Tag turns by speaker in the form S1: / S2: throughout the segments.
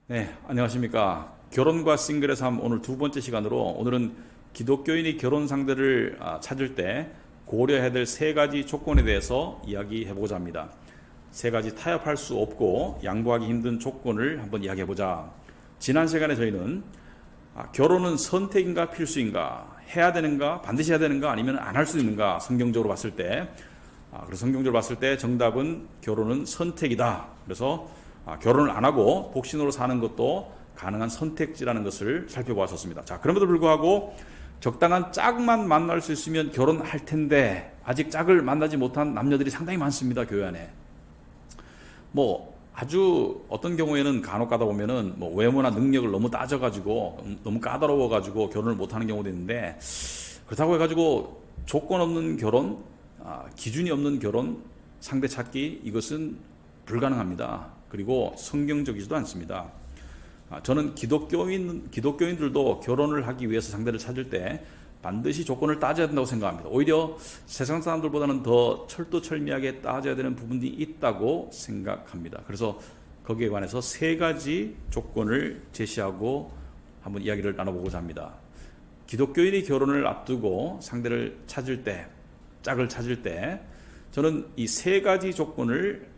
S1: 네, 안녕하십니까. 결혼과 싱글의 삶 오늘 두 번째 시간으로 오늘은 기독교인이 결혼 상대를 찾을 때 고려해야 될 세 가지 조건에 대해서 이야기해보고자 합니다. 세 가지 타협할 수 없고 양보하기 힘든 조건을 한번 이야기해보자. 지난 시간에 저희는 결혼은 선택인가 필수인가, 해야 되는가, 반드시 해야 되는가, 아니면 안 할 수 있는가, 성경적으로 봤을 때, 그래서 성경적으로 봤을 때 정답은 결혼은 선택이다. 그래서 결혼을 안 하고 복신으로 사는 것도 가능한 선택지라는 것을 살펴보았었습니다. 자, 그럼에도 불구하고 적당한 짝만 만날 수 있으면 결혼할 텐데 아직 짝을 만나지 못한 남녀들이 상당히 많습니다. 교회 안에. 아주 어떤 경우에는 간혹 가다 보면은 외모나 능력을 너무 따져가지고 너무 까다로워가지고 결혼을 못하는 경우도 있는데, 그렇다고 해가지고 조건 없는 결혼, 기준이 없는 결혼 상대 찾기, 이것은 불가능합니다. 그리고 성경적이지도 않습니다. 저는 기독교인들도 결혼을 하기 위해서 상대를 찾을 때 반드시 조건을 따져야 된다고 생각합니다. 오히려 세상 사람들보다는 더 철두철미하게 따져야 되는 부분이 있다고 생각합니다. 그래서 거기에 관해서 세 가지 조건을 제시하고 한번 이야기를 나눠보고자 합니다. 기독교인이 결혼을 앞두고 상대를 찾을 때, 짝을 찾을 때 저는 이 세 가지 조건을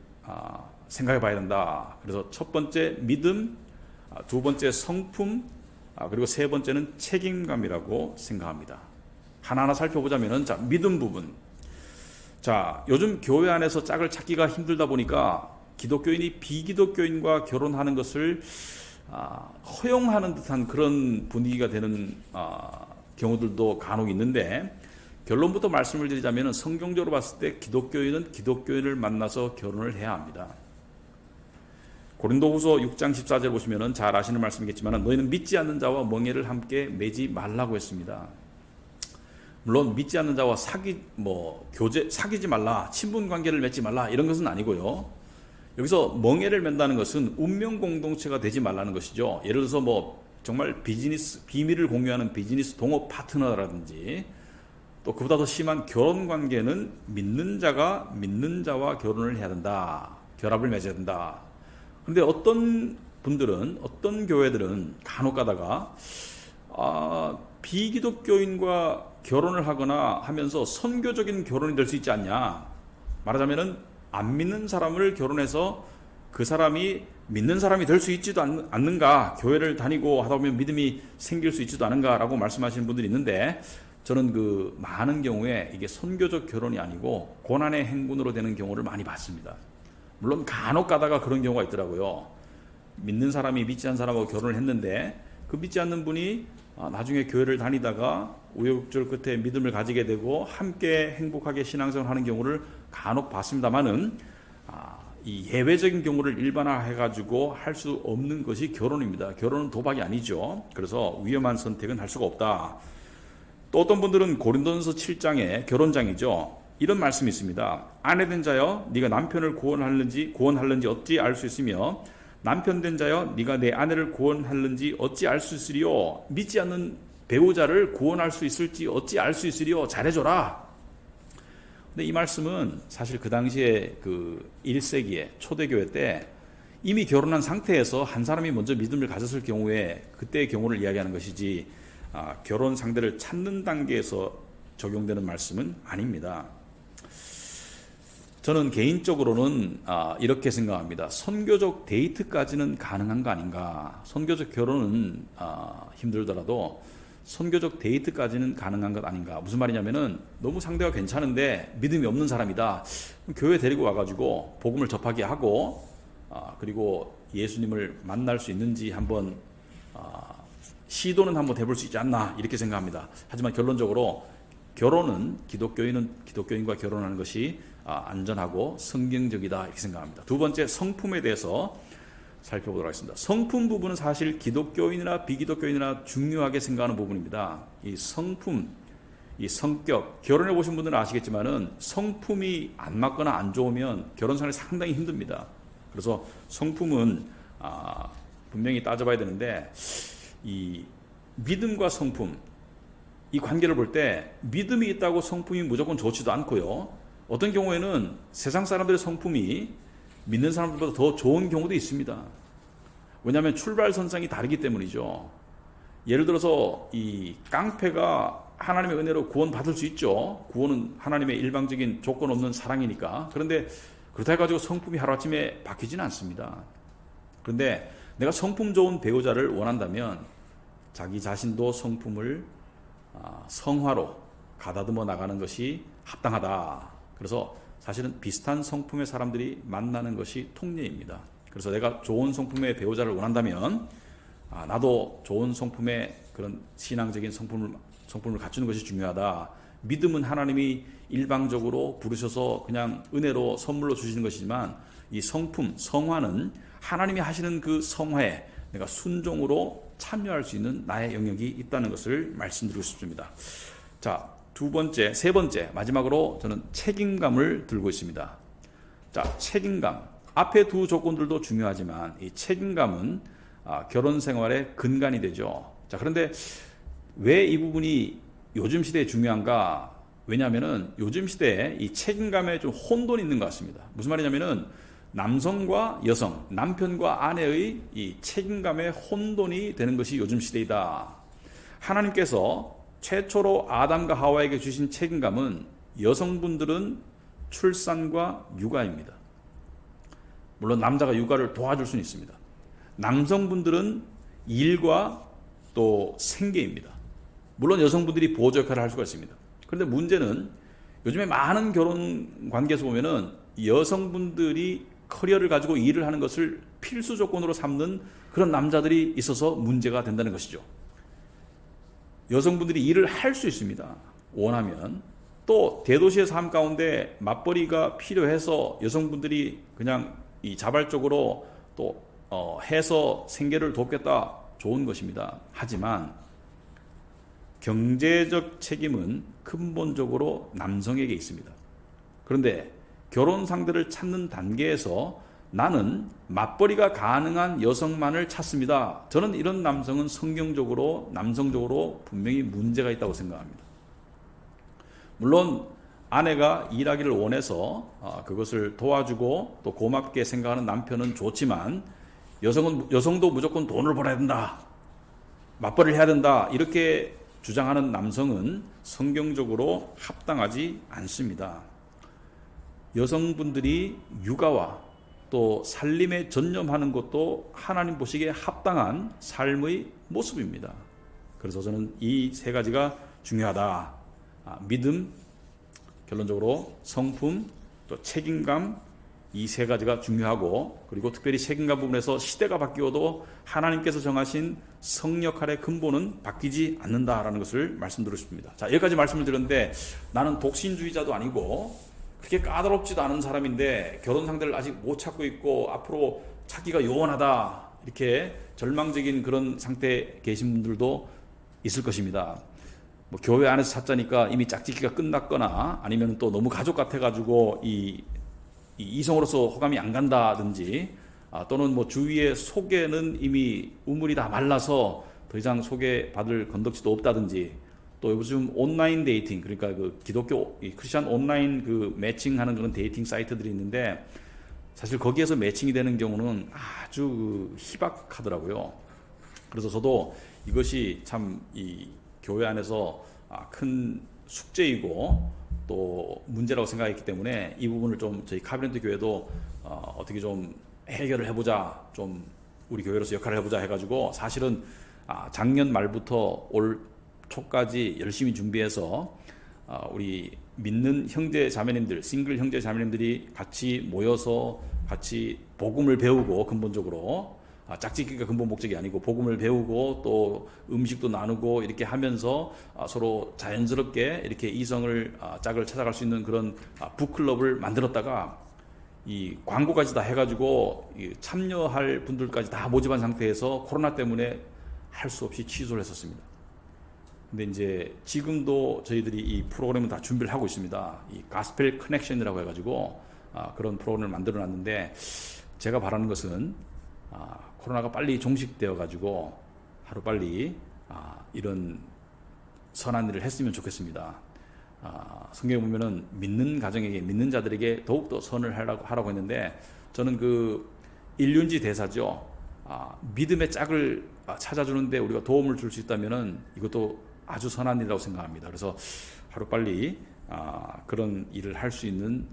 S1: 생각해 봐야 된다. 그래서 첫 번째 믿음, 두 번째 성품, 그리고 세 번째는 책임감이라고 생각합니다. 하나하나 살펴보자면은, 자, 믿음 부분. 자, 요즘 교회 안에서 짝을 찾기가 힘들다 보니까 기독교인이 비기독교인과 결혼하는 것을 허용하는 듯한 그런 분위기가 되는 경우들도 간혹 있는데, 결론부터 말씀을 드리자면 성경적으로 봤을 때 기독교인은 기독교인을 만나서 결혼을 해야 합니다. 고린도후서 6장 14절 보시면은 잘 아시는 말씀이겠지만, 너희는 믿지 않는 자와 멍에를 함께 매지 말라고 했습니다. 물론 믿지 않는 자와 사귀지 말라, 친분 관계를 맺지 말라, 이런 것은 아니고요. 여기서 멍에를 맨다는 것은 운명 공동체가 되지 말라는 것이죠. 예를 들어서 정말 비밀을 공유하는 비즈니스 동업 파트너라든지, 또 그보다 더 심한 결혼 관계는 믿는 자가 믿는 자와 결혼을 해야 된다. 결합을 맺어야 된다. 근데 어떤 분들은, 어떤 교회들은 간혹 가다가 비기독교인과 결혼을 하거나 하면서 선교적인 결혼이 될 수 있지 않냐, 말하자면은 안 믿는 사람을 결혼해서 그 사람이 믿는 사람이 될 수 있지도 않는가, 교회를 다니고 하다 보면 믿음이 생길 수 있지도 않은가 라고 말씀하시는 분들이 있는데, 저는 많은 경우에 이게 선교적 결혼이 아니고 고난의 행군으로 되는 경우를 많이 봤습니다. 물론 간혹 가다가 그런 경우가 있더라고요. 믿는 사람이 믿지 않는 사람하고 결혼을 했는데, 그 믿지 않는 분이 나중에 교회를 다니다가 우여곡절 끝에 믿음을 가지게 되고 함께 행복하게 신앙생활을 하는 경우를 간혹 봤습니다만은, 이 예외적인 경우를 일반화해가지고 할 수 없는 것이 결혼입니다. 결혼은 도박이 아니죠. 그래서 위험한 선택은 할 수가 없다. 또 어떤 분들은 고린도전서 7장에 결혼장이죠. 이런 말씀이 있습니다. 아내된 자여, 네가 남편을 구원할는지 어찌 알 수 있으며, 남편된 자여, 네가 내 아내를 구원할는지 어찌 알 수 있으리요. 믿지 않는 배우자를 구원할 수 있을지 어찌 알 수 있으리요. 잘해줘라. 근데 이 말씀은 사실 그 당시에 1세기에 초대교회 때 이미 결혼한 상태에서 한 사람이 먼저 믿음을 가졌을 경우에 그때의 경우를 이야기하는 것이지, 결혼 상대를 찾는 단계에서 적용되는 말씀은 아닙니다. 저는 개인적으로는 이렇게 생각합니다. 선교적 데이트까지는 가능한 거 아닌가. 선교적 결혼은 힘들더라도 선교적 데이트까지는 가능한 것 아닌가. 무슨 말이냐면은, 너무 상대가 괜찮은데 믿음이 없는 사람이다. 교회 데리고 와가지고 복음을 접하게 하고, 그리고 예수님을 만날 수 있는지 한번 시도는 한번 해볼 수 있지 않나, 이렇게 생각합니다. 하지만 결론적으로 결혼은 기독교인과 결혼하는 것이 안전하고 성경적이다, 이렇게 생각합니다. 두 번째, 성품에 대해서 살펴보도록 하겠습니다. 성품 부분은 사실 기독교인이나 비기독교인이나 중요하게 생각하는 부분입니다. 이 성품, 이 성격, 결혼해 보신 분들은 아시겠지만은 성품이 안 맞거나 안 좋으면 결혼생활이 상당히 힘듭니다. 그래서 성품은 분명히 따져봐야 되는데, 이 믿음과 성품, 이 관계를 볼 때 믿음이 있다고 성품이 무조건 좋지도 않고요. 어떤 경우에는 세상 사람들의 성품이 믿는 사람들보다 더 좋은 경우도 있습니다. 왜냐하면 출발선상이 다르기 때문이죠. 예를 들어서 이 깡패가 하나님의 은혜로 구원 받을 수 있죠. 구원은 하나님의 일방적인 조건 없는 사랑이니까. 그런데 그렇다 해가지고 성품이 하루아침에 바뀌지는 않습니다. 그런데 내가 성품 좋은 배우자를 원한다면 자기 자신도 성품을 성화로 가다듬어 나가는 것이 합당하다. 그래서 사실은 비슷한 성품의 사람들이 만나는 것이 통례입니다. 그래서 내가 좋은 성품의 배우자를 원한다면 나도 좋은 성품의 그런 신앙적인 성품을 갖추는 것이 중요하다. 믿음은 하나님이 일방적으로 부르셔서 그냥 은혜로 선물로 주시는 것이지만 이 성품, 성화는 하나님이 하시는 그 성화에 내가 순종으로 참여할 수 있는 나의 영역이 있다는 것을 말씀드리고 싶습니다. 자, 세 번째, 마지막으로 저는 책임감을 들고 있습니다. 자, 책임감. 앞에 두 조건들도 중요하지만 이 책임감은 결혼 생활의 근간이 되죠. 자, 그런데 왜 이 부분이 요즘 시대에 중요한가? 왜냐하면은 요즘 시대에 이 책임감에 좀 혼돈이 있는 것 같습니다. 무슨 말이냐면은 남성과 여성, 남편과 아내의 이 책임감에 혼돈이 되는 것이 요즘 시대이다. 하나님께서 최초로 아담과 하와에게 주신 책임감은 여성분들은 출산과 육아입니다. 물론 남자가 육아를 도와줄 수는 있습니다. 남성분들은 일과 또 생계입니다. 물론 여성분들이 보조 역할을 할 수가 있습니다. 그런데 문제는 요즘에 많은 결혼 관계에서 보면은 여성분들이 커리어를 가지고 일을 하는 것을 필수 조건으로 삼는 그런 남자들이 있어서 문제가 된다는 것이죠. 여성분들이 일을 할 수 있습니다. 원하면. 또 대도시의 삶 가운데 맞벌이가 필요해서 여성분들이 그냥 이 자발적으로 또 해서 생계를 돕겠다. 좋은 것입니다. 하지만 경제적 책임은 근본적으로 남성에게 있습니다. 그런데 결혼 상대를 찾는 단계에서 나는 맞벌이가 가능한 여성만을 찾습니다. 저는 이런 남성은 성경적으로, 남성적으로 분명히 문제가 있다고 생각합니다. 물론 아내가 일하기를 원해서 그것을 도와주고 또 고맙게 생각하는 남편은 좋지만 여성도 무조건 돈을 벌어야 된다. 맞벌이를 해야 된다. 이렇게 주장하는 남성은 성경적으로 합당하지 않습니다. 여성분들이 육아와 또 살림에 전념하는 것도 하나님 보시기에 합당한 삶의 모습입니다. 그래서 저는 이 세 가지가 중요하다. 믿음, 결론적으로 성품, 또 책임감, 이 세 가지가 중요하고, 그리고 특별히 책임감 부분에서 시대가 바뀌어도 하나님께서 정하신 성 역할의 근본은 바뀌지 않는다라는 것을 말씀드리고 싶습니다. 자, 여기까지 말씀을 드렸는데 나는 독신주의자도 아니고 그렇게 까다롭지도 않은 사람인데 결혼 상대를 아직 못 찾고 있고 앞으로 찾기가 요원하다, 이렇게 절망적인 그런 상태에 계신 분들도 있을 것입니다. 뭐 교회 안에서 찾자니까 이미 짝짓기가 끝났거나 아니면 또 너무 가족 같아가지고 이 이성으로서 호감이 안 간다든지, 또는 뭐 주위의 소개는 이미 우물이 다 말라서 더 이상 소개받을 건덕지도 없다든지, 또 요즘 온라인 데이팅, 그러니까 그 기독교 크리스찬 온라인 그 매칭하는 그런 데이팅 사이트들이 있는데 사실 거기에서 매칭이 되는 경우는 아주 희박하더라고요. 그래서 저도 이것이 참 이 교회 안에서 큰 숙제이고 또 문제라고 생각했기 때문에 이 부분을 좀 저희 카비넷 교회도 어떻게 좀 해결을 해보자, 좀 우리 교회로서 역할을 해보자 해가지고 사실은 작년 말부터 올 초까지 열심히 준비해서 우리 믿는 형제 자매님들, 싱글 형제 자매님들이 같이 모여서 같이 복음을 배우고, 근본적으로 짝짓기가 근본 목적이 아니고 복음을 배우고 또 음식도 나누고 이렇게 하면서 서로 자연스럽게 이렇게 이성을 짝을 찾아갈 수 있는 그런 북클럽을 만들었다가 이 광고까지 다 해가지고 참여할 분들까지 다 모집한 상태에서 코로나 때문에 할 수 없이 취소를 했었습니다. 근데 이제 지금도 저희들이 이 프로그램을 다 준비를 하고 있습니다. 이 가스펠 커넥션이라고 해가지고 그런 프로그램을 만들어 놨는데, 제가 바라는 것은 코로나가 빨리 종식되어 가지고 하루빨리 이런 선한 일을 했으면 좋겠습니다. 성경에 보면은 믿는 가정에게, 믿는 자들에게 더욱더 선을 하라고 했는데, 저는 그 일륜지 대사죠. 믿음의 짝을 찾아주는데 우리가 도움을 줄 수 있다면은 이것도 아주 선한 일이라고 생각합니다. 그래서 하루빨리 그런 일을 할 수 있는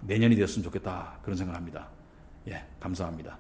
S1: 내년이 되었으면 좋겠다, 그런 생각을 합니다. 예, 감사합니다.